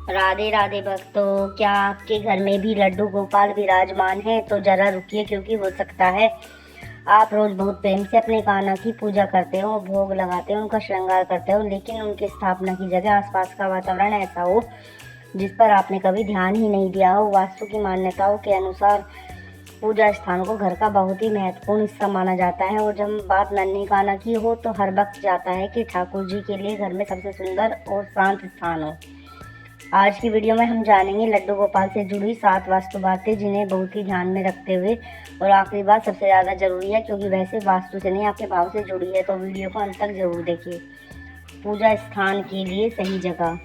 राधे राधे भक्तों, क्या आपके घर में भी लड्डू गोपाल विराजमान है? तो जरा रुकिए, क्योंकि हो सकता है आप रोज बहुत प्रेम से अपने कान्हा की पूजा करते हो, भोग लगाते हो, उनका श्रृंगार करते हो, लेकिन उनकी स्थापना की जगह आसपास का वातावरण ऐसा हो जिस पर आपने कभी ध्यान ही नहीं दिया हो। वास्तु की मान्यताओं के अनुसार पूजा स्थान को घर का बहुत ही महत्वपूर्ण हिस्सा माना जाता है, और जब बात नन्ही कान्हा की हो तो हर वक्त जाता है कि ठाकुर जी के लिए घर में सबसे सुंदर और शांत स्थान हो। आज की वीडियो में हम जानेंगे लड्डू गोपाल से जुड़ी 7 वास्तु बातें, जिन्हें बहुत ही ध्यान में रखते हुए, और आखिरी बात सबसे ज़्यादा जरूरी है क्योंकि वैसे वास्तु से नहीं आपके भाव से जुड़ी है, तो वीडियो को अंत तक जरूर देखिए। पूजा स्थान के लिए सही जगह।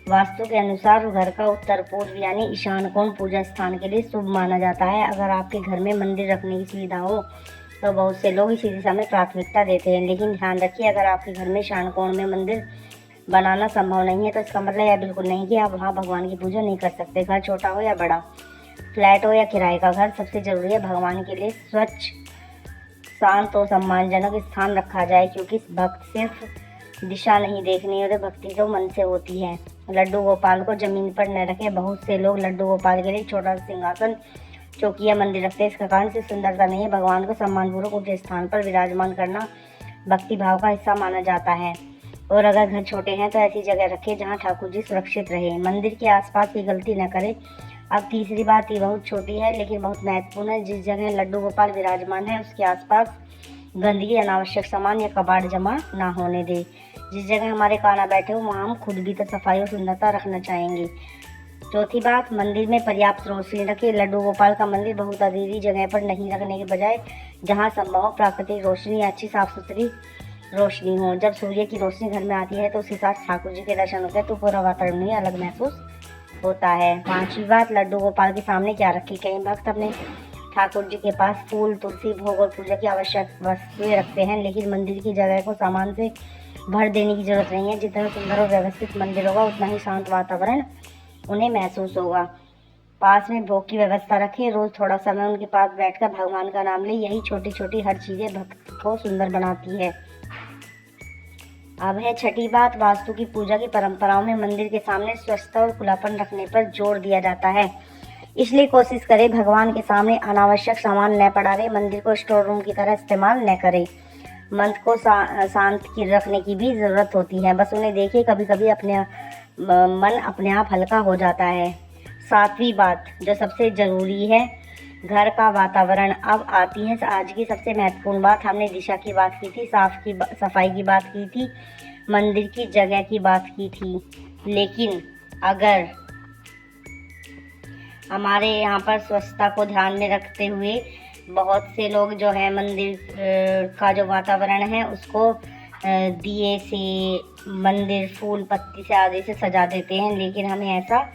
वास्तु के अनुसार घर का उत्तर पूर्व यानी ईशान कोण पूजा स्थान के लिए शुभ माना जाता है। अगर आपके घर में मंदिर रखने की सुविधा हो तो बहुत से लोग इसी दिशा में प्राथमिकता देते हैं, लेकिन ध्यान रखिए, अगर आपके घर में ईशान कोण में मंदिर बनाना संभव नहीं है तो इसका मतलब यह बिल्कुल नहीं कि आप वहाँ भगवान की पूजा नहीं कर सकते। घर छोटा हो या बड़ा, फ्लैट हो या किराए का घर, सबसे जरूरी है भगवान के लिए स्वच्छ, शांत और सम्मानजनक स्थान रखा जाए, क्योंकि भक्त सिर्फ दिशा नहीं देखनी होती, भक्ति तो मन से होती है। लड्डू गोपाल को जमीन पर न रखें। बहुत से लोग लड्डू गोपाल के लिए छोटा सा सिंहासन, चौकी या मंदिर रखते हैं। इसका कारण सिर्फ सुंदरता नहीं है, भगवान को सम्मानपूर्वक उनके स्थान पर विराजमान करना भक्ति भाव का हिस्सा माना जाता है। और अगर घर छोटे हैं तो ऐसी जगह रखें जहां ठाकुर जी सुरक्षित रहे। मंदिर के आसपास की गलती न करें। अब तीसरी बात, ये बहुत छोटी है लेकिन बहुत महत्वपूर्ण है। जिस जगह लड्डू गोपाल विराजमान है उसके आसपास गंदगी, अनावश्यक सामान या कबाड़ जमा ना होने दे। जिस जगह हमारे कान्हा बैठे हो वहाँ हम खुद भी तो सफाई और सुंदरता रखना चाहेंगे। चौथी बात, मंदिर में पर्याप्त रोशनी रखें। लड्डू गोपाल का मंदिर बहुत अधेरी जगह पर नहीं रखने के बजाय जहाँ संभव हो प्राकृतिक रोशनी, अच्छी साफ सुथरी रोशनी हो। जब सूर्य की रोशनी घर में आती है तो उसके साथ ठाकुर जी के दर्शन होते हैं, तो पूरा वातावरण ही अलग महसूस होता है। पांचवी बात, लड्डू गोपाल के सामने क्या रखें। कई भक्त अपने ठाकुर जी के पास फूल, तुलसी, भोग और पूजा की आवश्यक वस्तुएं रखते हैं, लेकिन मंदिर की जगह को सामान से भर देने की जरूरत नहीं है। जितना सुंदर और व्यवस्थित मंदिर होगा उतना ही शांत वातावरण उन्हें महसूस होगा। पास में भोग की व्यवस्था रखें। रोज थोड़ा समय उनके पास बैठकर भगवान का नाम ले। यही छोटी छोटी हर चीजें भक्त को सुंदर बनाती है। अब है छठी बात, वास्तु की पूजा की परंपराओं में मंदिर के सामने स्वच्छता और खुलापन रखने पर जोर दिया जाता है। इसलिए कोशिश करें भगवान के सामने अनावश्यक सामान न पड़ावे। मंदिर को स्टोर रूम की तरह इस्तेमाल न करें। मन को शांत रखने की भी जरूरत होती है, बस उन्हें देखिए, कभी कभी अपने मन अपने आप हल्का हो जाता है। सातवीं बात, जो सबसे जरूरी है, घर का वातावरण। अब आती है आज की सबसे महत्वपूर्ण बात। हमने दिशा की बात की थी, सफाई की बात की थी, मंदिर की जगह की बात की थी, लेकिन अगर हमारे यहाँ पर स्वच्छता को ध्यान में रखते हुए बहुत से लोग जो है मंदिर का जो वातावरण है उसको दिए से, मंदिर फूल पत्ती से आदि से सजा देते हैं, लेकिन हमें ऐसा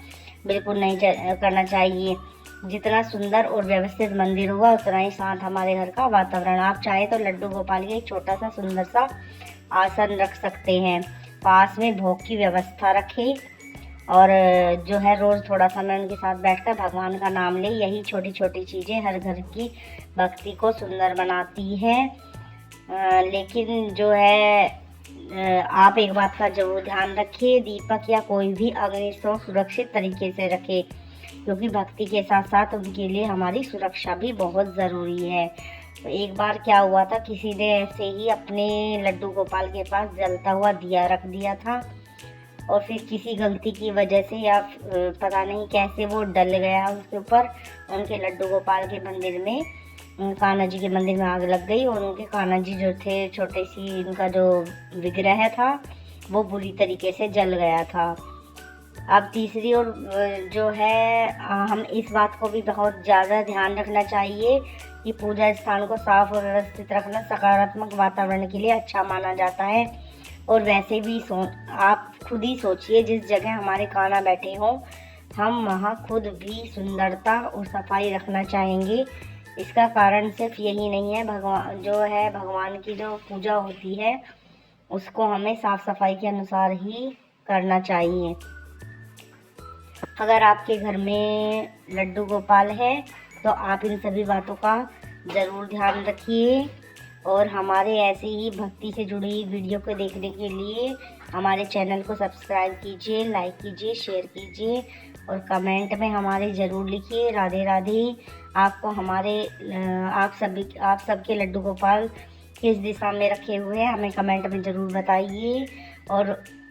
बिल्कुल नहीं करना चाहिए। जितना सुंदर और व्यवस्थित मंदिर होगा उतना ही शांत हमारे घर का वातावरण। आप चाहे तो लड्डू गोपाल के एक छोटा सा सुंदर सा आसन रख सकते हैं। पास में भोग की व्यवस्था रखें, और जो है रोज थोड़ा समय उनके साथ बैठकर भगवान का नाम ले। यही छोटी छोटी चीजें हर घर की भक्ति को सुंदर बनाती हैं। लेकिन जो है आप एक बात का जरूर ध्यान रखिए, दीपक या कोई भी अग्नि स्रोत सुरक्षित तरीके से रखें, क्योंकि भक्ति के साथ साथ उनके लिए हमारी सुरक्षा भी बहुत ज़रूरी है। तो एक बार क्या हुआ था, किसी ने ऐसे ही अपने लड्डू गोपाल के पास जलता हुआ दिया रख दिया था, और फिर किसी गलती की वजह से या पता नहीं कैसे वो डल गया उसके ऊपर। उनके लड्डू गोपाल के मंदिर में, कान्हा जी के मंदिर में आग लग गई, और उनके कान्हा जी जो थे, छोटे सी उनका जो विग्रह था वो बुरी तरीके से जल गया था। अब तीसरी और जो है, हम इस बात को भी बहुत ज़्यादा ध्यान रखना चाहिए कि पूजा स्थान को साफ और व्यवस्थित रखना सकारात्मक वातावरण के लिए अच्छा माना जाता है। और वैसे भी आप खुद ही सोचिए, जिस जगह हमारे कान्हा बैठे हों हम वहाँ खुद भी सुंदरता और सफाई रखना चाहेंगे। इसका कारण सिर्फ यही नहीं है, भगवान की जो पूजा होती है उसको हमें साफ सफाई के अनुसार ही करना चाहिए। अगर आपके घर में लड्डू गोपाल है तो आप इन सभी बातों का ज़रूर ध्यान रखिए, और हमारे ऐसे ही भक्ति से जुड़ी वीडियो को देखने के लिए हमारे चैनल को सब्सक्राइब कीजिए, लाइक कीजिए, शेयर कीजिए और कमेंट में हमारे ज़रूर लिखिए राधे राधे। आपको हमारे आप सबके लड्डू गोपाल किस दिशा में रखे हुए हैं हमें कमेंट में ज़रूर बताइए।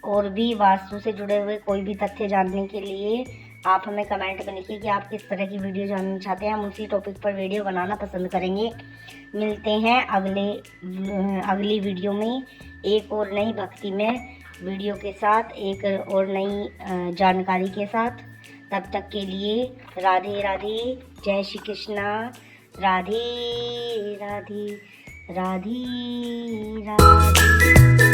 और भी वास्तु से जुड़े हुए कोई भी तथ्य जानने के लिए आप हमें कमेंट में लिखिए कि आप किस तरह की वीडियो जानना चाहते हैं। हम उसी टॉपिक पर वीडियो बनाना पसंद करेंगे। मिलते हैं अगली वीडियो में एक और नई भक्ति में वीडियो के साथ, एक और नई जानकारी के साथ। तब तक के लिए राधे राधे, जय श्री कृष्णा, राधे राधे, राधे राधे।